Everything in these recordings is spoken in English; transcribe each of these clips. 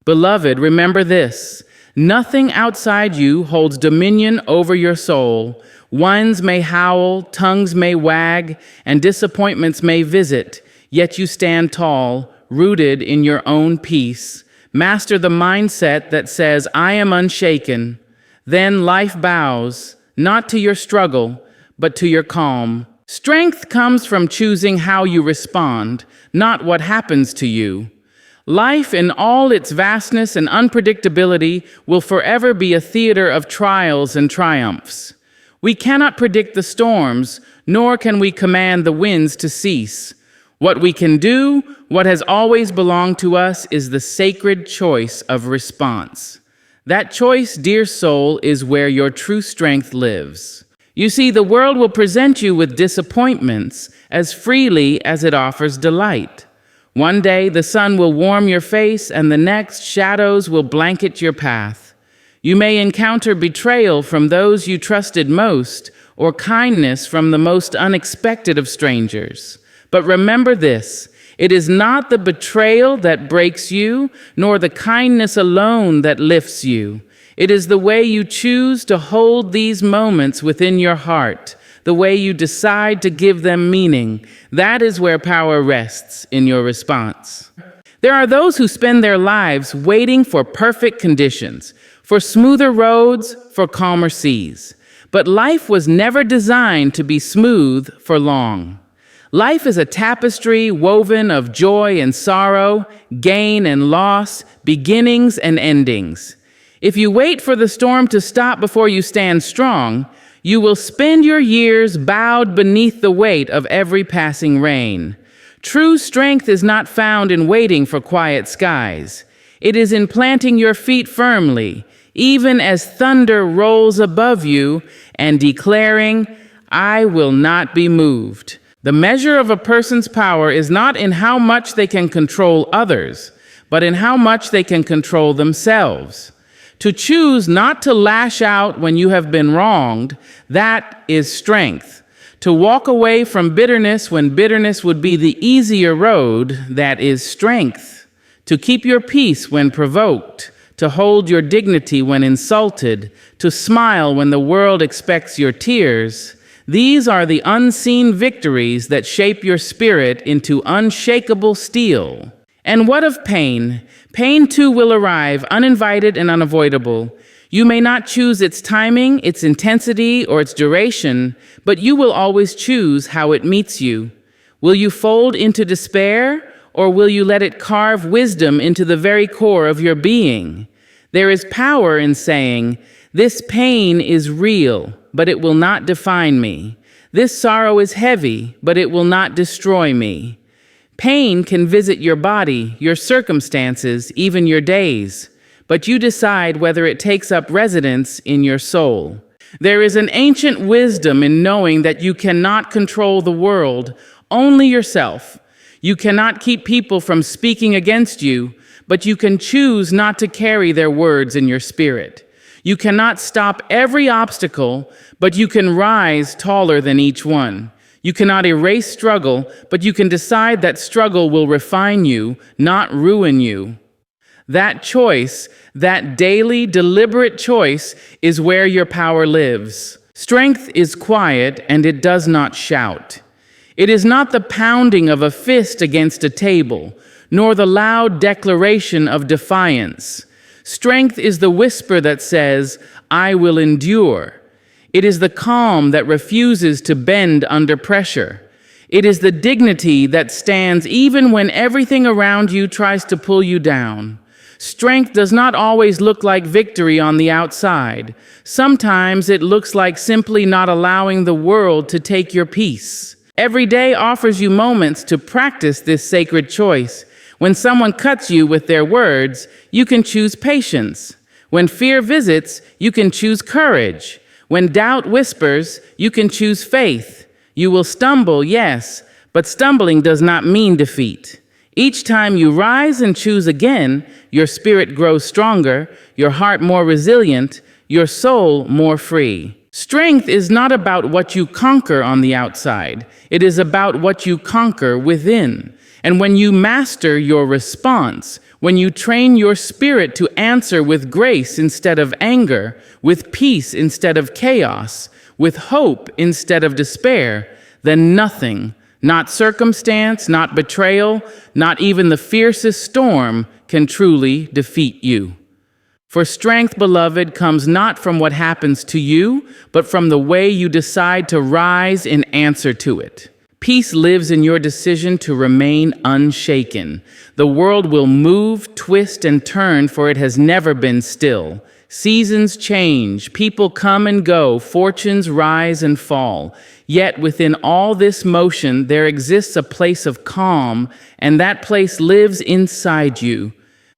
Beloved, remember this: nothing outside you holds dominion over your soul. Winds may howl, tongues may wag, and disappointments may visit, yet you stand tall, rooted in your own peace. Master the mindset that says, I am unshaken. Then life bows, not to your struggle, but to your calm. Strength comes from choosing how you respond, not what happens to you. Life, in all its vastness and unpredictability, will forever be a theater of trials and triumphs. We cannot predict the storms, nor can we command the winds to cease. What we can do, what has always belonged to us, is the sacred choice of response. That choice, dear soul, is where your true strength lives. You see, the world will present you with disappointments as freely as it offers delight. One day, the sun will warm your face, and the next, shadows will blanket your path. You may encounter betrayal from those you trusted most, or kindness from the most unexpected of strangers. But remember this: it is not the betrayal that breaks you, nor the kindness alone that lifts you. It is the way you choose to hold these moments within your heart, the way you decide to give them meaning. That is where power rests in your response. There are those who spend their lives waiting for perfect conditions, for smoother roads, for calmer seas. But life was never designed to be smooth for long. Life is a tapestry woven of joy and sorrow, gain and loss, beginnings and endings. If you wait for the storm to stop before you stand strong, you will spend your years bowed beneath the weight of every passing rain. True strength is not found in waiting for quiet skies. It is in planting your feet firmly, even as thunder rolls above you, and declaring, I will not be moved. The measure of a person's power is not in how much they can control others, but in how much they can control themselves. To choose not to lash out when you have been wronged, that is strength. To walk away from bitterness when bitterness would be the easier road, that is strength. To keep your peace when provoked, to hold your dignity when insulted, to smile when the world expects your tears, these are the unseen victories that shape your spirit into unshakable steel. And what of pain? Pain too will arrive, uninvited and unavoidable. You may not choose its timing, its intensity, or its duration, but you will always choose how it meets you. Will you fold into despair, or will you let it carve wisdom into the very core of your being? There is power in saying, this pain is real, but it will not define me. This sorrow is heavy, but it will not destroy me. Pain can visit your body, your circumstances, even your days, but you decide whether it takes up residence in your soul. There is an ancient wisdom in knowing that you cannot control the world, only yourself. You cannot keep people from speaking against you, but you can choose not to carry their words in your spirit. You cannot stop every obstacle, but you can rise taller than each one. You cannot erase struggle, but you can decide that struggle will refine you, not ruin you. That choice, that daily, deliberate choice, is where your power lives. Strength is quiet, and it does not shout. It is not the pounding of a fist against a table, nor the loud declaration of defiance. Strength is the whisper that says, I will endure. It is the calm that refuses to bend under pressure. It is the dignity that stands even when everything around you tries to pull you down. Strength does not always look like victory on the outside. Sometimes it looks like simply not allowing the world to take your peace. Every day offers you moments to practice this sacred choice. When someone cuts you with their words, you can choose patience. When fear visits, you can choose courage. When doubt whispers, you can choose faith. You will stumble, yes, but stumbling does not mean defeat. Each time you rise and choose again, your spirit grows stronger, your heart more resilient, your soul more free. Strength is not about what you conquer on the outside. It is about what you conquer within. And when you master your response, when you train your spirit to answer with grace instead of anger, with peace instead of chaos, with hope instead of despair, then nothing, not circumstance, not betrayal, not even the fiercest storm, can truly defeat you. For strength, beloved, comes not from what happens to you, but from the way you decide to rise in answer to it. Peace lives in your decision to remain unshaken. The world will move, twist, and turn, for it has never been still. Seasons change, people come and go, fortunes rise and fall. Yet within all this motion, there exists a place of calm, and that place lives inside you.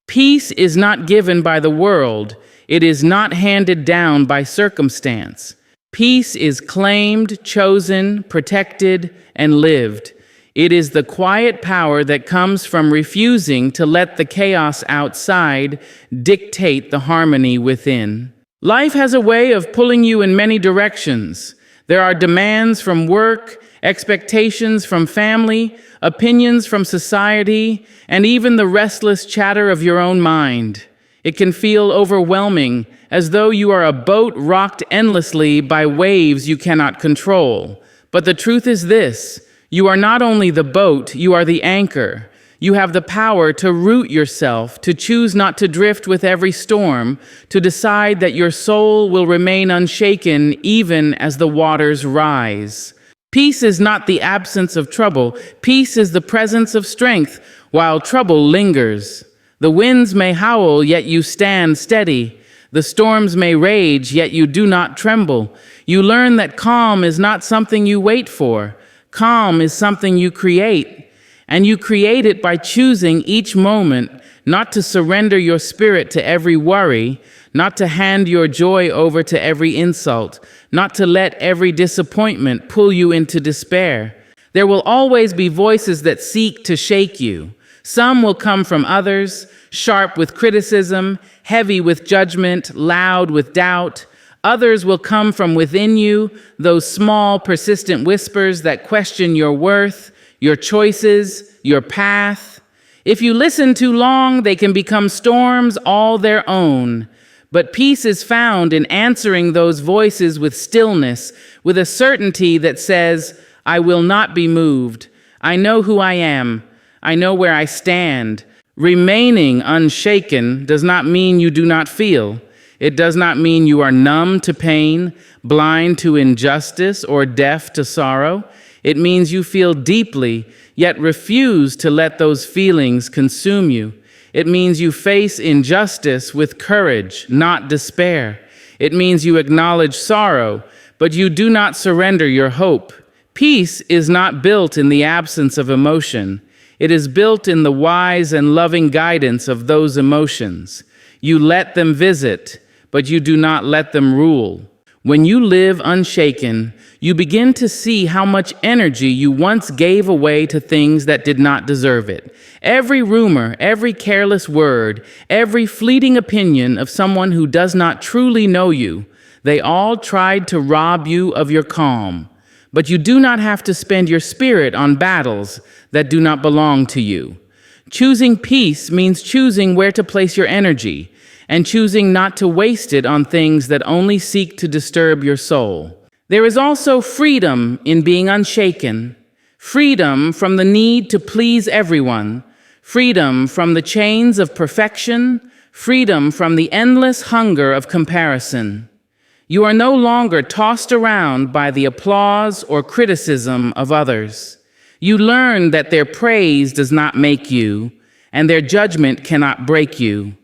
Peace is not given by the world. It is not handed down by circumstance. Peace is claimed, chosen, protected, and lived. It is the quiet power that comes from refusing to let the chaos outside dictate the harmony within. Life has a way of pulling you in many directions. There are demands from work, expectations from family, opinions from society, and even the restless chatter of your own mind. It can feel overwhelming, as though you are a boat rocked endlessly by waves you cannot control. But the truth is this: you are not only the boat, you are the anchor. You have the power to root yourself, to choose not to drift with every storm, to decide that your soul will remain unshaken even as the waters rise. Peace is not the absence of trouble. Peace is the presence of strength while trouble lingers. The winds may howl, yet you stand steady. The storms may rage, yet you do not tremble. You learn that calm is not something you wait for. Calm is something you create. And you create it by choosing each moment not to surrender your spirit to every worry, not to hand your joy over to every insult, not to let every disappointment pull you into despair. There will always be voices that seek to shake you. Some will come from others, sharp with criticism, heavy with judgment, loud with doubt. Others will come from within you, those small, persistent whispers that question your worth, your choices, your path. If you listen too long, they can become storms all their own. But peace is found in answering those voices with stillness, with a certainty that says, I will not be moved. I know who I am. I know where I stand. Remaining unshaken does not mean you do not feel. It does not mean you are numb to pain, blind to injustice, or deaf to sorrow. It means you feel deeply, yet refuse to let those feelings consume you. It means you face injustice with courage, not despair. It means you acknowledge sorrow, but you do not surrender your hope. Peace is not built in the absence of emotion. It is built in the wise and loving guidance of those emotions. You let them visit, but you do not let them rule. When you live unshaken, you begin to see how much energy you once gave away to things that did not deserve it. Every rumor, every careless word, every fleeting opinion of someone who does not truly know you, they all tried to rob you of your calm. But you do not have to spend your spirit on battles that do not belong to you. Choosing peace means choosing where to place your energy, and choosing not to waste it on things that only seek to disturb your soul. There is also freedom in being unshaken, freedom from the need to please everyone, freedom from the chains of perfection, freedom from the endless hunger of comparison. You are no longer tossed around by the applause or criticism of others. You learn that their praise does not make you, and their judgment cannot break you.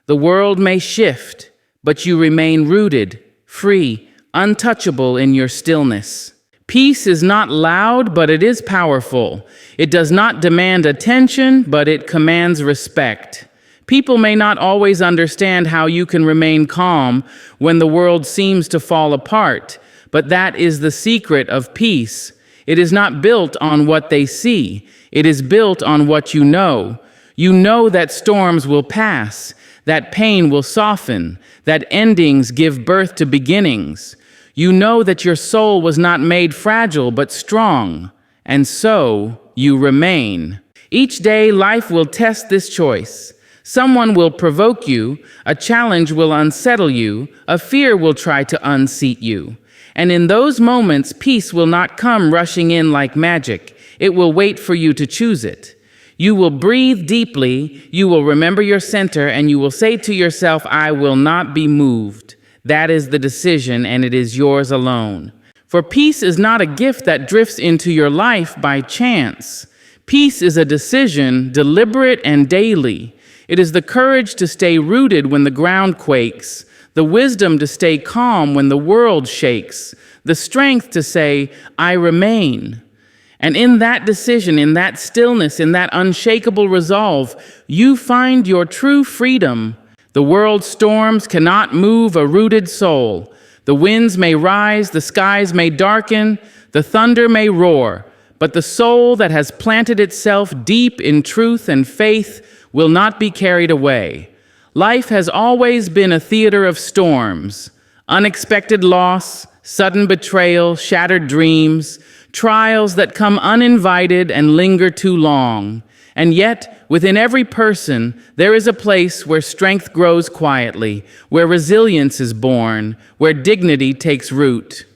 The world may shift, but you remain rooted, free, untouchable in your stillness. Peace is not loud, but it is powerful. It does not demand attention, but it commands respect. People may not always understand how you can remain calm when the world seems to fall apart, but that is the secret of peace. It is not built on what they see. It is built on what you know. You know that storms will pass, that pain will soften, that endings give birth to beginnings. You know that your soul was not made fragile but strong, and so you remain. Each day, life will test this choice. Someone will provoke you, a challenge will unsettle you, a fear will try to unseat you. And in those moments, peace will not come rushing in like magic. It will wait for you to choose it. You will breathe deeply, you will remember your center, and you will say to yourself, I will not be moved. That is the decision, and it is yours alone. For peace is not a gift that drifts into your life by chance. Peace is a decision, deliberate and daily. It is the courage to stay rooted when the ground quakes, the wisdom to stay calm when the world shakes, the strength to say, I remain. And in that decision, in that stillness, in that unshakable resolve, you find your true freedom. The world's storms cannot move a rooted soul. The winds may rise, the skies may darken, the thunder may roar, but the soul that has planted itself deep in truth and faith will not be carried away. Life has always been a theater of storms, unexpected loss, sudden betrayal, shattered dreams, trials that come uninvited and linger too long. And yet, within every person, there is a place where strength grows quietly, where resilience is born, where dignity takes root.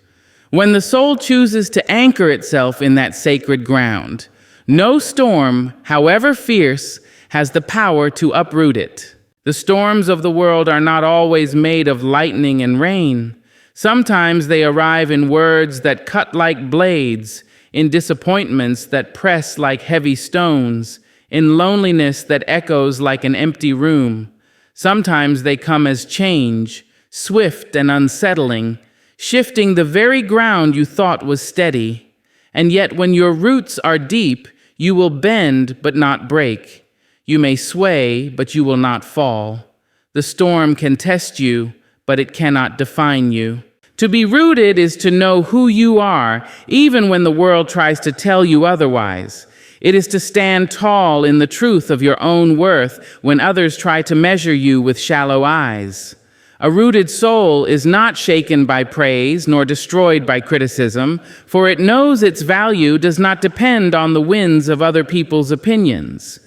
When the soul chooses to anchor itself in that sacred ground, no storm, however fierce, has the power to uproot it. The storms of the world are not always made of lightning and rain. Sometimes they arrive in words that cut like blades, in disappointments that press like heavy stones, in loneliness that echoes like an empty room. Sometimes they come as change, swift and unsettling, shifting the very ground you thought was steady. And yet when your roots are deep, you will bend but not break. You may sway, but you will not fall. The storm can test you, but it cannot define you. To be rooted is to know who you are, even when the world tries to tell you otherwise. It is to stand tall in the truth of your own worth when others try to measure you with shallow eyes. A rooted soul is not shaken by praise nor destroyed by criticism, for it knows its value does not depend on the winds of other people's opinions.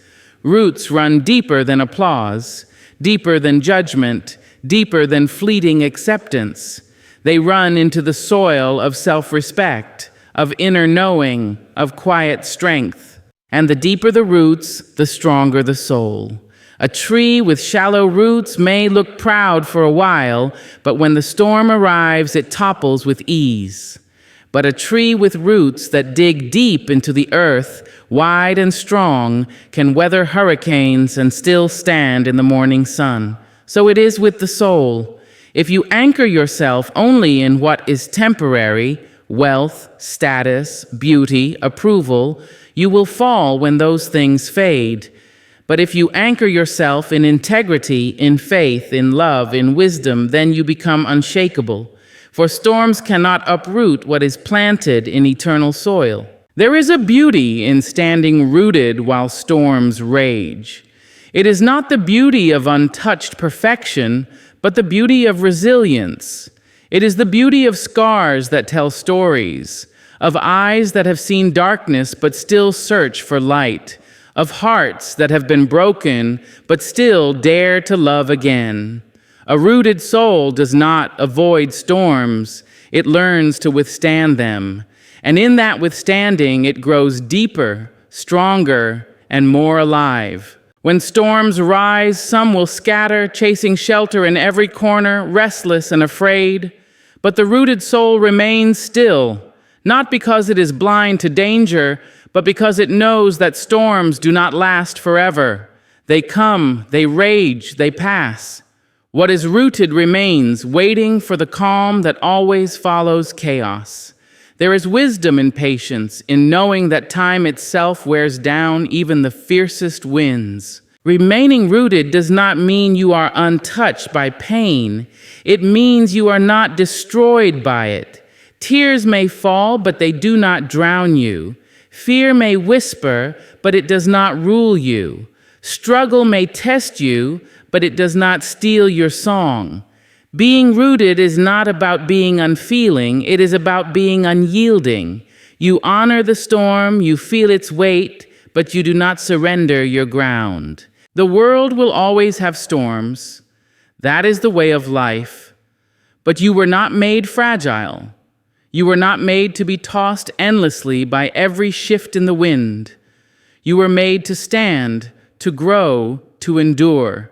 Roots run deeper than applause, deeper than judgment, deeper than fleeting acceptance. They run into the soil of self-respect, of inner knowing, of quiet strength. And the deeper the roots, the stronger the soul. A tree with shallow roots may look proud for a while, but when the storm arrives, it topples with ease. But a tree with roots that dig deep into the earth, wide and strong, can weather hurricanes and still stand in the morning sun. So it is with the soul. If you anchor yourself only in what is temporary, wealth, status, beauty, approval, you will fall when those things fade. But if you anchor yourself in integrity, in faith, in love, in wisdom, then you become unshakable. For storms cannot uproot what is planted in eternal soil. There is a beauty in standing rooted while storms rage. It is not the beauty of untouched perfection, but the beauty of resilience. It is the beauty of scars that tell stories, of eyes that have seen darkness but still search for light, of hearts that have been broken but still dare to love again. A rooted soul does not avoid storms, it learns to withstand them. And in that withstanding, it grows deeper, stronger, and more alive. When storms rise, some will scatter, chasing shelter in every corner, restless and afraid. But the rooted soul remains still, not because it is blind to danger, but because it knows that storms do not last forever. They come, they rage, they pass. What is rooted remains, waiting for the calm that always follows chaos. There is wisdom in patience, in knowing that time itself wears down even the fiercest winds. Remaining rooted does not mean you are untouched by pain. It means you are not destroyed by it. Tears may fall, but they do not drown you. Fear may whisper, but it does not rule you. Struggle may test you, but it does not steal your song. Being rooted is not about being unfeeling, it is about being unyielding. You honor the storm, you feel its weight, but you do not surrender your ground. The world will always have storms. That is the way of life. But you were not made fragile. You were not made to be tossed endlessly by every shift in the wind. You were made to stand, to grow, to endure.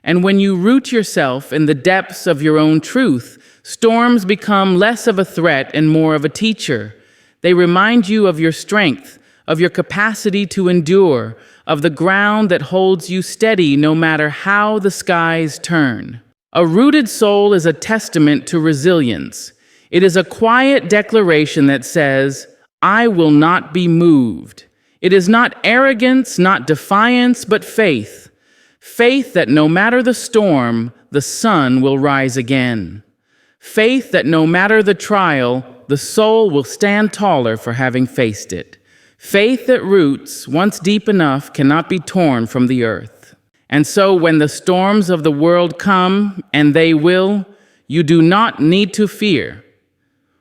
And when you root yourself in the depths of your own truth, storms become less of a threat and more of a teacher. They remind you of your strength, of your capacity to endure, of the ground that holds you steady no matter how the skies turn. A rooted soul is a testament to resilience. It is a quiet declaration that says, I will not be moved. It is not arrogance, not defiance, but faith. Faith that no matter the storm, the sun will rise again. Faith that no matter the trial, the soul will stand taller for having faced it. Faith that roots, once deep enough, cannot be torn from the earth. And so when the storms of the world come, and they will, you do not need to fear.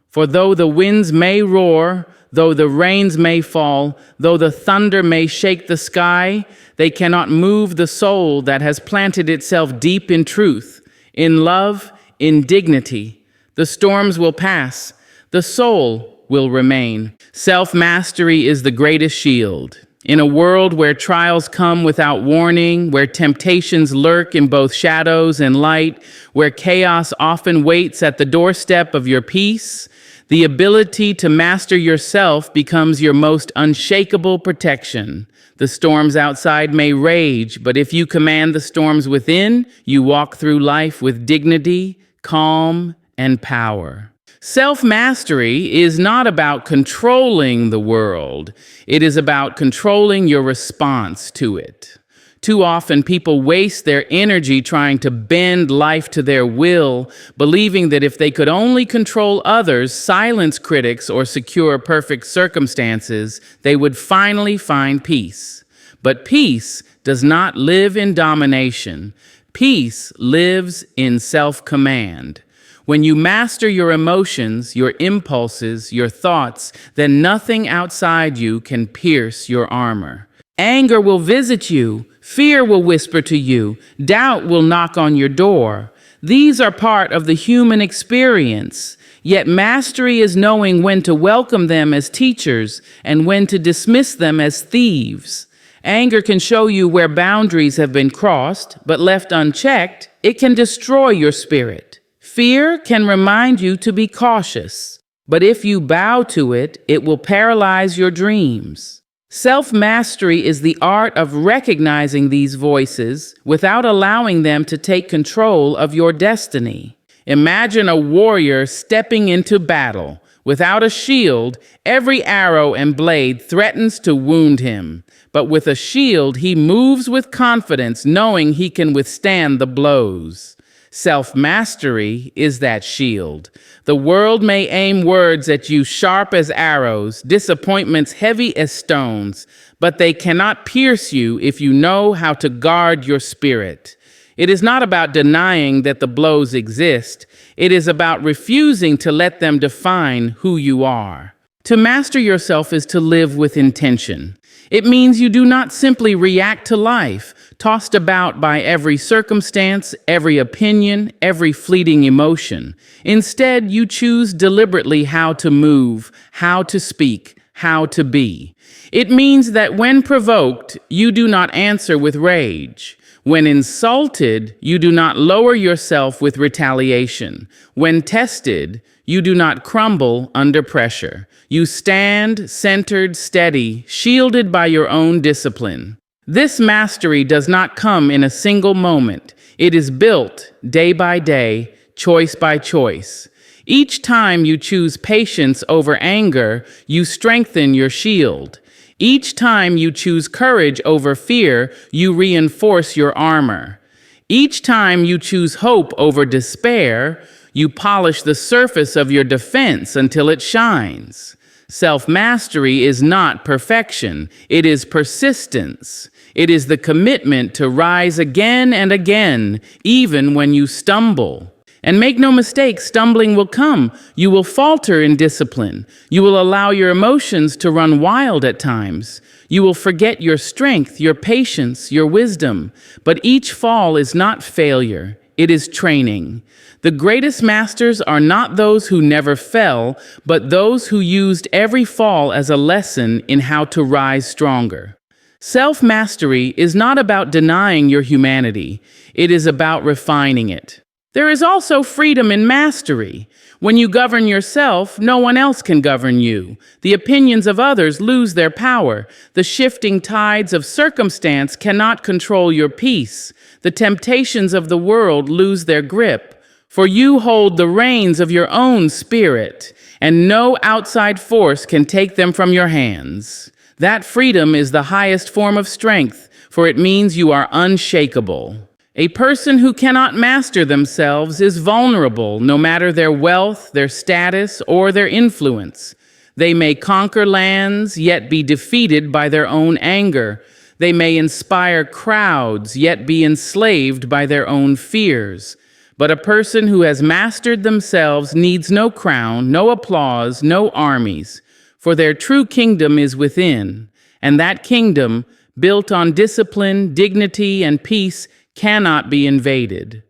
For though the winds may roar, though the rains may fall, though the thunder may shake the sky, they cannot move the soul that has planted itself deep in truth, in love, in dignity. The storms will pass. The soul will remain. Self-mastery is the greatest shield. In a world where trials come without warning, where temptations lurk in both shadows and light, where chaos often waits at the doorstep of your peace, the ability to master yourself becomes your most unshakable protection. The storms outside may rage, but if you command the storms within, you walk through life with dignity, calm, and power. Self-mastery is not about controlling the world. It is about controlling your response to it. Too often, people waste their energy trying to bend life to their will, believing that if they could only control others, silence critics, or secure perfect circumstances, they would finally find peace. But peace does not live in domination. Peace lives in self-command. When you master your emotions, your impulses, your thoughts, then nothing outside you can pierce your armor. Anger will visit you. Fear will whisper to you. Doubt will knock on your door. These are part of the human experience. Yet mastery is knowing when to welcome them as teachers and when to dismiss them as thieves. Anger can show you where boundaries have been crossed, but left unchecked, it can destroy your spirit. Fear can remind you to be cautious, but if you bow to it, it will paralyze your dreams. Self-mastery is the art of recognizing these voices without allowing them to take control of your destiny. Imagine a warrior stepping into battle. Without a shield, every arrow and blade threatens to wound him. But with a shield, he moves with confidence, knowing he can withstand the blows. Self-mastery is that shield. The world may aim words at you sharp as arrows, disappointments heavy as stones, but they cannot pierce you if you know how to guard your spirit. It is not about denying that the blows exist. It is about refusing to let them define who you are. To master yourself is to live with intention. It means you do not simply react to life, tossed about by every circumstance, every opinion, every fleeting emotion. Instead, you choose deliberately how to move, how to speak, how to be. It means that when provoked, you do not answer with rage. When insulted, you do not lower yourself with retaliation. When tested, you do not crumble under pressure. You stand centered, steady, shielded by your own discipline. This mastery does not come in a single moment. It is built day by day, choice by choice. Each time you choose patience over anger, you strengthen your shield. Each time you choose courage over fear, you reinforce your armor. Each time you choose hope over despair, you polish the surface of your defense until it shines. Self-mastery is not perfection. It is persistence. It is the commitment to rise again and again, even when you stumble. And make no mistake, stumbling will come. You will falter in discipline. You will allow your emotions to run wild at times. You will forget your strength, your patience, your wisdom. But each fall is not failure, it is training. The greatest masters are not those who never fell, but those who used every fall as a lesson in how to rise stronger. Self-mastery is not about denying your humanity, it is about refining it. There is also freedom in mastery. When you govern yourself, no one else can govern you. The opinions of others lose their power. The shifting tides of circumstance cannot control your peace. The temptations of the world lose their grip. For you hold the reins of your own spirit, and no outside force can take them from your hands. That freedom is the highest form of strength, for it means you are unshakable. A person who cannot master themselves is vulnerable, no matter their wealth, their status, or their influence. They may conquer lands, yet be defeated by their own anger. They may inspire crowds, yet be enslaved by their own fears. But a person who has mastered themselves needs no crown, no applause, no armies. For their true kingdom is within, and that kingdom, built on discipline, dignity, and peace, cannot be invaded.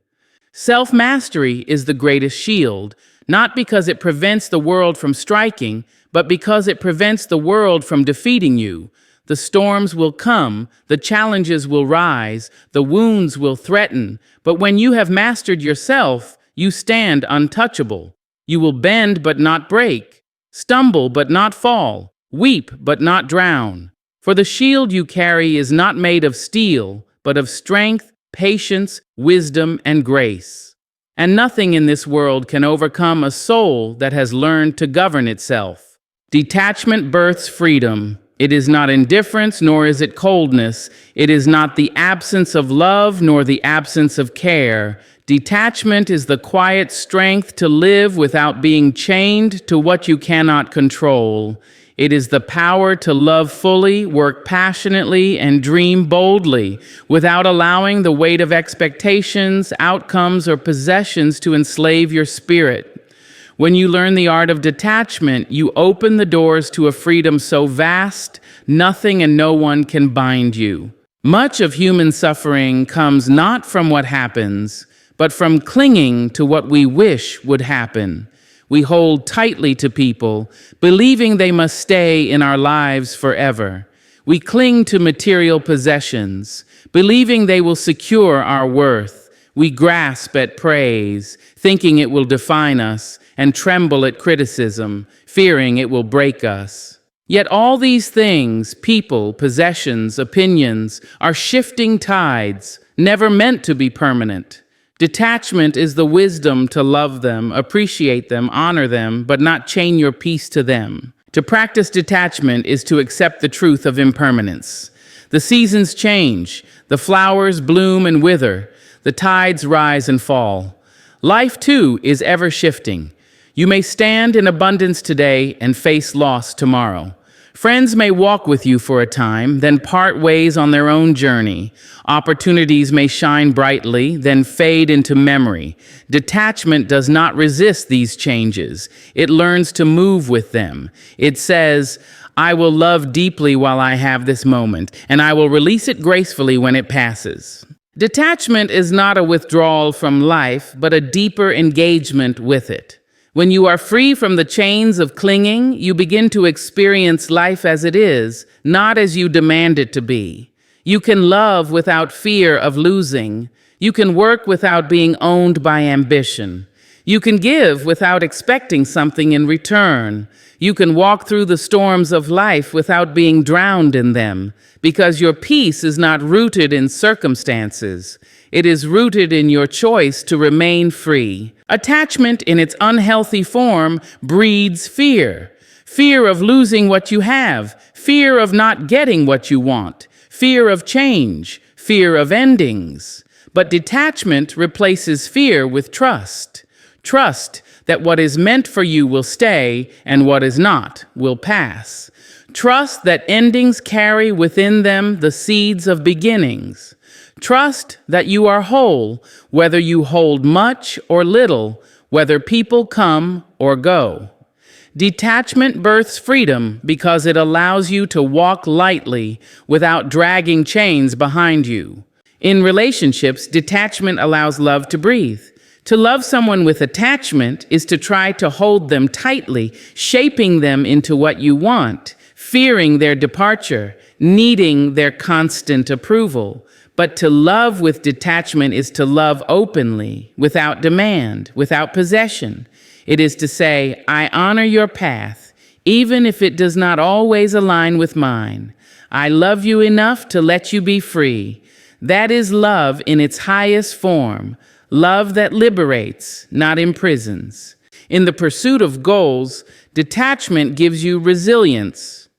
Self-mastery is the greatest shield, not because it prevents the world from striking, but because it prevents the world from defeating you. The storms will come, the challenges will rise, the wounds will threaten, but when you have mastered yourself, you stand untouchable. You will bend but not break. Stumble but not fall, weep but not drown. For the shield you carry is not made of steel, but of strength, patience, wisdom, and grace. And nothing in this world can overcome a soul that has learned to govern itself. Detachment births freedom. It is not indifference, nor is it coldness. It is not the absence of love, nor the absence of care. Detachment is the quiet strength to live without being chained to what you cannot control. It is the power to love fully, work passionately, and dream boldly, without allowing the weight of expectations, outcomes, or possessions to enslave your spirit. When you learn the art of detachment, you open the doors to a freedom so vast, nothing and no one can bind you. Much of human suffering comes not from what happens, but from clinging to what we wish would happen. We hold tightly to people, believing they must stay in our lives forever. We cling to material possessions, believing they will secure our worth. We grasp at praise, thinking it will define us, and tremble at criticism, fearing it will break us. Yet all these things, people, possessions, opinions, are shifting tides, never meant to be permanent. Detachment is the wisdom to love them, appreciate them, honor them, but not chain your peace to them. To practice detachment is to accept the truth of impermanence. The seasons change, the flowers bloom and wither, the tides rise and fall. Life, too, is ever shifting. You may stand in abundance today and face loss tomorrow. Friends may walk with you for a time, then part ways on their own journey. Opportunities may shine brightly, then fade into memory. Detachment does not resist these changes. It learns to move with them. It says, I will love deeply while I have this moment, and I will release it gracefully when it passes. Detachment is not a withdrawal from life, but a deeper engagement with it. When you are free from the chains of clinging, you begin to experience life as it is, not as you demand it to be. You can love without fear of losing. You can work without being owned by ambition. You can give without expecting something in return. You can walk through the storms of life without being drowned in them, because your peace is not rooted in circumstances. It is rooted in your choice to remain free. Attachment in its unhealthy form breeds fear. Fear of losing what you have, fear of not getting what you want, fear of change, fear of endings. But detachment replaces fear with trust. Trust that what is meant for you will stay and what is not will pass. Trust that endings carry within them the seeds of beginnings. Trust that you are whole, whether you hold much or little, whether people come or go. Detachment births freedom because it allows you to walk lightly without dragging chains behind you. In relationships, detachment allows love to breathe. To love someone with attachment is to try to hold them tightly, shaping them into what you want, fearing their departure, needing their constant approval. But to love with detachment is to love openly, without demand, without possession. It is to say, I honor your path, even if it does not always align with mine. I love you enough to let you be free. That is love in its highest form, love that liberates, not imprisons. In the pursuit of goals, detachment gives you resilience.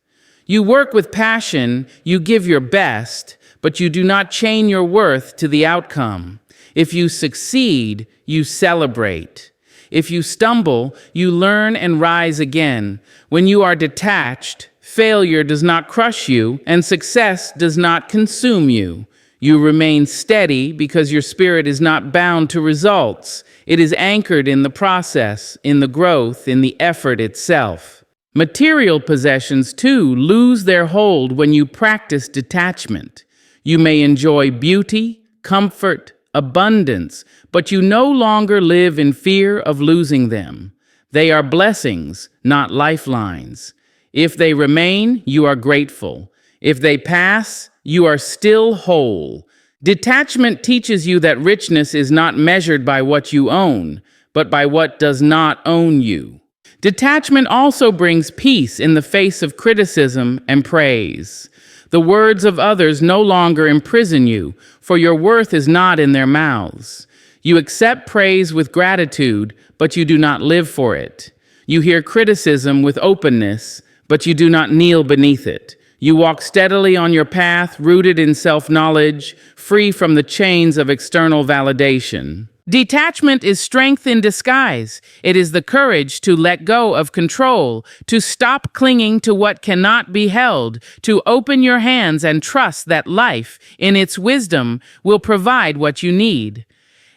You work with passion, you give your best, but you do not chain your worth to the outcome. If you succeed, you celebrate. If you stumble, you learn and rise again. When you are detached, failure does not crush you, and success does not consume you. You remain steady because your spirit is not bound to results. It is anchored in the process, in the growth, in the effort itself. Material possessions, too, lose their hold when you practice detachment. You may enjoy beauty, comfort, abundance, but you no longer live in fear of losing them. They are blessings, not lifelines. If they remain, you are grateful. If they pass, you are still whole. Detachment teaches you that richness is not measured by what you own, but by what does not own you. Detachment also brings peace in the face of criticism and praise. The words of others no longer imprison you, for your worth is not in their mouths. You accept praise with gratitude, but you do not live for it. You hear criticism with openness, but you do not kneel beneath it. You walk steadily on your path, rooted in self-knowledge, free from the chains of external validation. Detachment is strength in disguise. It is the courage to let go of control, to stop clinging to what cannot be held, to open your hands and trust that life, in its wisdom, will provide what you need.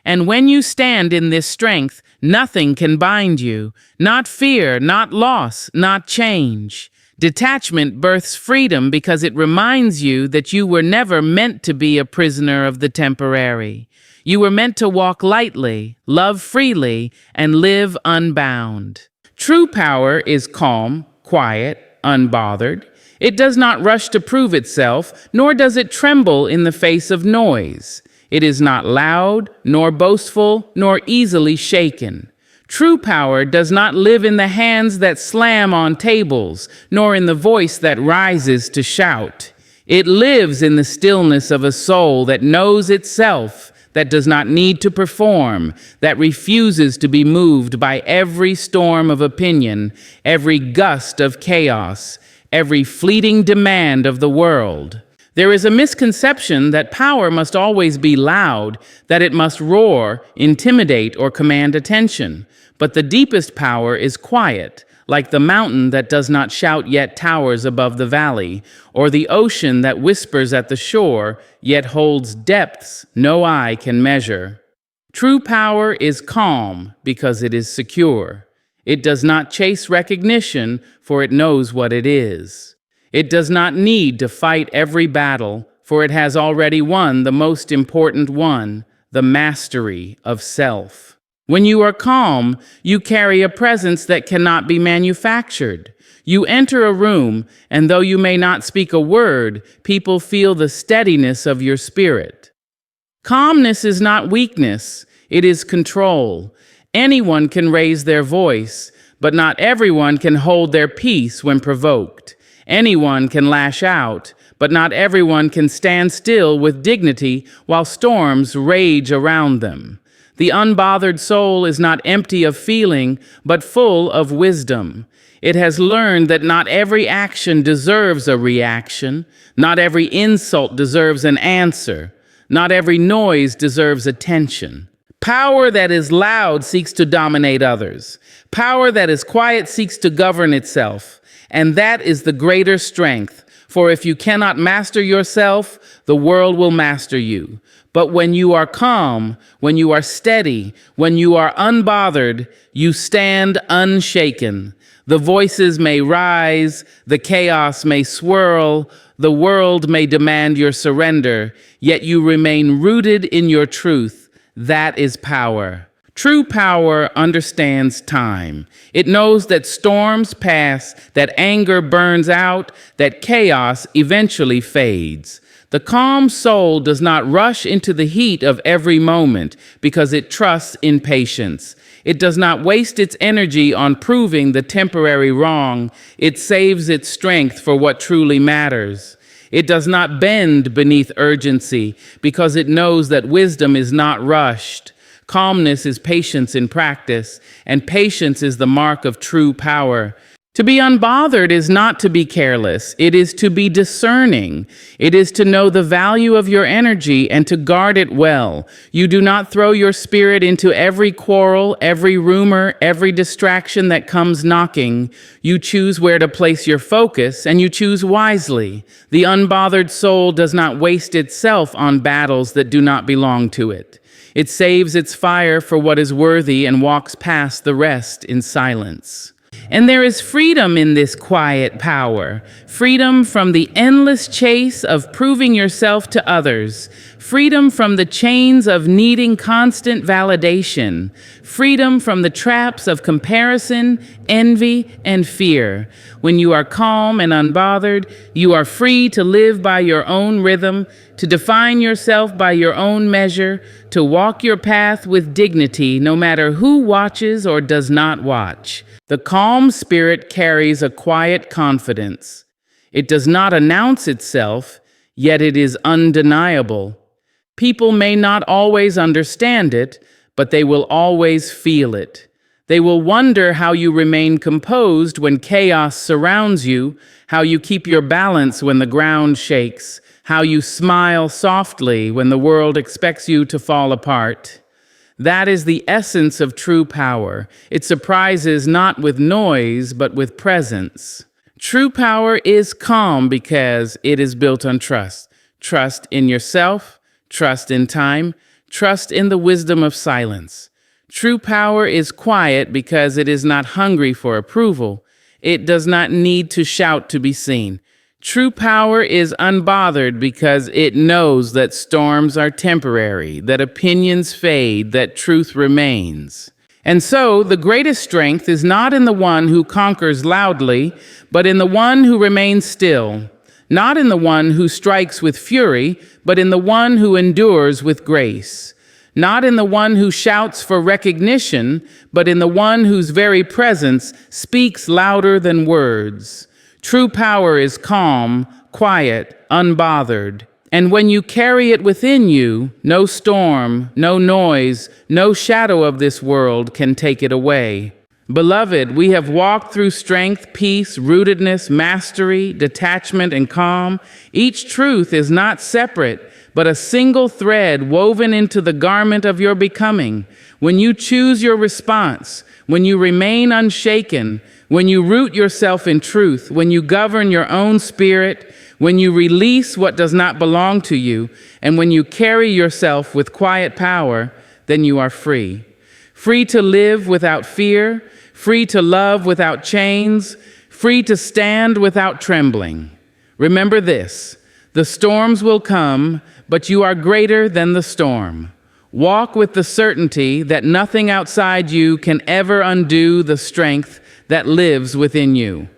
And when you stand in this strength, nothing can bind you, not fear, not loss, not change. Detachment births freedom because it reminds you that you were never meant to be a prisoner of the temporary. You were meant to walk lightly, love freely, and live unbound. True power is calm, quiet, unbothered. It does not rush to prove itself, nor does it tremble in the face of noise. It is not loud, nor boastful, nor easily shaken. True power does not live in the hands that slam on tables, nor in the voice that rises to shout. It lives in the stillness of a soul that knows itself, that does not need to perform, that refuses to be moved by every storm of opinion, every gust of chaos, every fleeting demand of the world. There is a misconception that power must always be loud, that it must roar, intimidate, or command attention. But the deepest power is quiet, like the mountain that does not shout yet towers above the valley, or the ocean that whispers at the shore yet holds depths no eye can measure. True power is calm because it is secure. It does not chase recognition, for it knows what it is. It does not need to fight every battle, for it has already won the most important one, the mastery of self. When you are calm, you carry a presence that cannot be manufactured. You enter a room, and though you may not speak a word, people feel the steadiness of your spirit. Calmness is not weakness, it is control. Anyone can raise their voice, but not everyone can hold their peace when provoked. Anyone can lash out, but not everyone can stand still with dignity while storms rage around them. The unbothered soul is not empty of feeling, but full of wisdom. It has learned that not every action deserves a reaction, not every insult deserves an answer, not every noise deserves attention. Power that is loud seeks to dominate others. Power that is quiet seeks to govern itself. And that is the greater strength, for if you cannot master yourself, the world will master you. But when you are calm, when you are steady, when you are unbothered, you stand unshaken. The voices may rise, the chaos may swirl, the world may demand your surrender, yet you remain rooted in your truth. That is power. True power understands time. It knows that storms pass, that anger burns out, that chaos eventually fades. The calm soul does not rush into the heat of every moment because it trusts in patience. It does not waste its energy on proving the temporary wrong. It saves its strength for what truly matters. It does not bend beneath urgency because it knows that wisdom is not rushed. Calmness is patience in practice, and patience is the mark of true power. To be unbothered is not to be careless. It is to be discerning. It is to know the value of your energy and to guard it well. You do not throw your spirit into every quarrel, every rumor, every distraction that comes knocking. You choose where to place your focus, and you choose wisely. The unbothered soul does not waste itself on battles that do not belong to it. It saves its fire for what is worthy and walks past the rest in silence. And there is freedom in this quiet power, freedom from the endless chase of proving yourself to others, freedom from the chains of needing constant validation, freedom from the traps of comparison, envy, and fear. When you are calm and unbothered, you are free to live by your own rhythm, to define yourself by your own measure, to walk your path with dignity no matter who watches or does not watch. The calm spirit carries a quiet confidence. It does not announce itself, yet it is undeniable. People may not always understand it, but they will always feel it. They will wonder how you remain composed when chaos surrounds you, how you keep your balance when the ground shakes, how you smile softly when the world expects you to fall apart. That is the essence of true power. It surprises not with noise, but with presence. True power is calm because it is built on trust. Trust in yourself, trust in time, trust in the wisdom of silence. True power is quiet because it is not hungry for approval. It does not need to shout to be seen. True power is unbothered because it knows that storms are temporary, that opinions fade, that truth remains. And so, the greatest strength is not in the one who conquers loudly, but in the one who remains still. Not in the one who strikes with fury, but in the one who endures with grace. Not in the one who shouts for recognition, but in the one whose very presence speaks louder than words. True power is calm, quiet, unbothered. And when you carry it within you, no storm, no noise, no shadow of this world can take it away. Beloved, we have walked through strength, peace, rootedness, mastery, detachment, and calm. Each truth is not separate, but a single thread woven into the garment of your becoming. When you choose your response, when you remain unshaken, when you root yourself in truth, when you govern your own spirit, when you release what does not belong to you, and when you carry yourself with quiet power, then you are free. Free to live without fear, free to love without chains, free to stand without trembling. Remember this: the storms will come, but you are greater than the storm. Walk with the certainty that nothing outside you can ever undo the strength that lives within you.